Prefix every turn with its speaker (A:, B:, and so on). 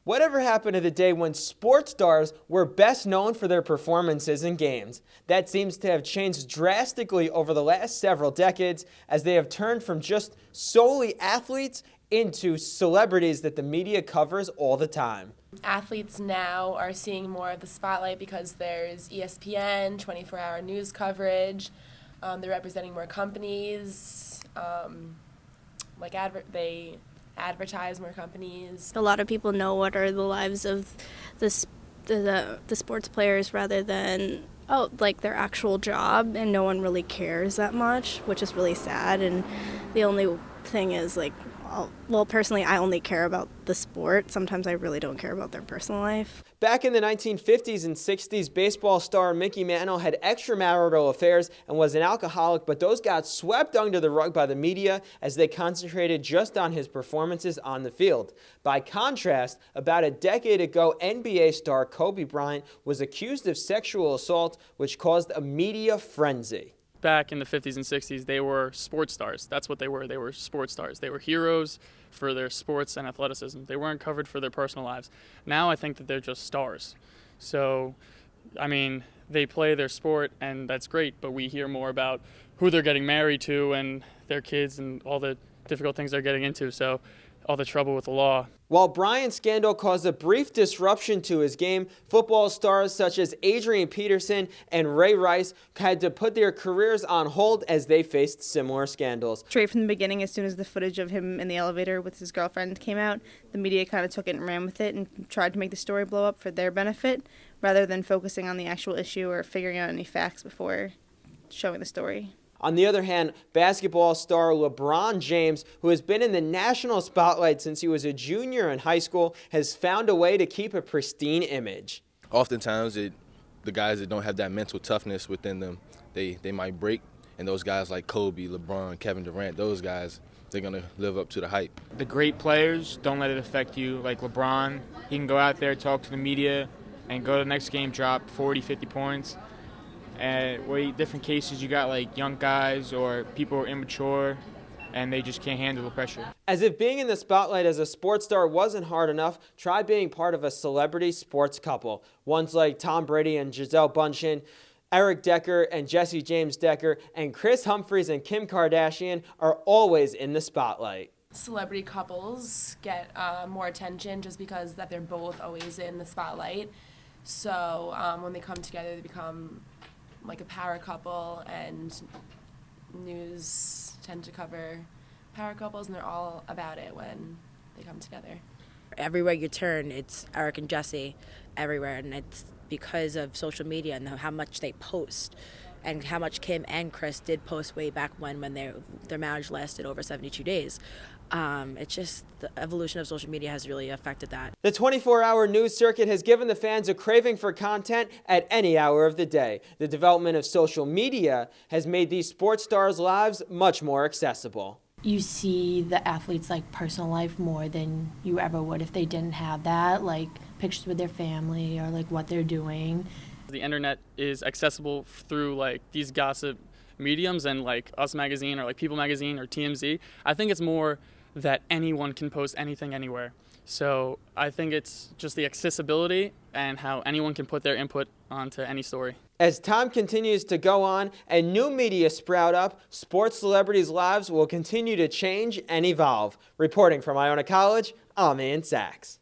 A: Whatever happened to the day when sports stars were best known for their performances in games? That seems to have changed drastically over the last several decades as they have turned from just solely athletes into celebrities that the media covers all the time.
B: Athletes now are seeing more of the spotlight because there's ESPN, 24-hour news coverage. They're representing more companies. They advertise more companies.
C: A lot of people know what are the lives of the sports players rather than their actual job, and no one really cares that much, which is really sad. And the only thing is personally, I only care about the sport. Sometimes I really don't care about their personal life.
A: Back in the 1950s and 60s, baseball star Mickey Mantle had extramarital affairs and was an alcoholic, but those got swept under the rug by the media as they concentrated just on his performances on the field. By contrast, about a decade ago, NBA star Kobe Bryant was accused of sexual assault, which caused a media frenzy.
D: Back in the 50s and 60s, they were sports stars. That's what they were. They were sports stars. They were heroes for their sports and athleticism. They weren't covered for their personal lives. Now I think that they're just stars. So, I mean, they play their sport, and that's great, but we hear more about who they're getting married to and their kids and all the difficult things they're getting into, so all the trouble with the law.
A: While Bryant's scandal caused a brief disruption to his game, football stars such as Adrian Peterson and Ray Rice had to put their careers on hold as they faced similar scandals.
E: Straight from the beginning, as soon as the footage of him in the elevator with his girlfriend came out, the media kind of took it and ran with it and tried to make the story blow up for their benefit, rather than focusing on the actual issue or figuring out any facts before showing the story.
A: On the other hand, basketball star LeBron James, who has been in the national spotlight since he was a junior in high school, has found a way to keep a pristine image.
F: Oftentimes, the guys that don't have that mental toughness within them, they might break, and those guys like Kobe, LeBron, Kevin Durant, those guys, they're going to live up to the hype.
G: The great players, don't let it affect you. Like LeBron, he can go out there, talk to the media, and go to the next game, drop 40, 50 points. And different cases, you got like young guys or people who are immature and they just can't handle the pressure.
A: As if being in the spotlight as a sports star wasn't hard enough, try being part of a celebrity sports couple. Ones like Tom Brady and Gisele Bündchen, Eric Decker and Jesse James Decker, and Chris Humphries and Kim Kardashian are always in the spotlight.
B: Celebrity couples get more attention just because that they're both always in the spotlight. So when they come together, they become like a power couple, and news tend to cover power couples, and they're all about it when they come together.
H: Everywhere you turn, it's Eric and Jesse everywhere, and it's because of social media and how much they post, and how much Kim and Chris did post way back when their marriage lasted over 72 days. It's just the evolution of social media has really affected that.
A: The 24-hour news circuit has given the fans a craving for content at any hour of the day. The development of social media has made these sports stars' lives much more accessible.
I: You see the athletes' personal life more than you ever would if they didn't have that, like pictures with their family or what they're doing.
D: The internet is accessible through these gossip mediums and Us Magazine or People Magazine or TMZ. I think it's more that anyone can post anything anywhere. So I think it's just the accessibility and how anyone can put their input onto any story.
A: As time continues to go on and new media sprout up, sports celebrities' lives will continue to change and evolve. Reporting from Iona College, I'm Ian Sachs.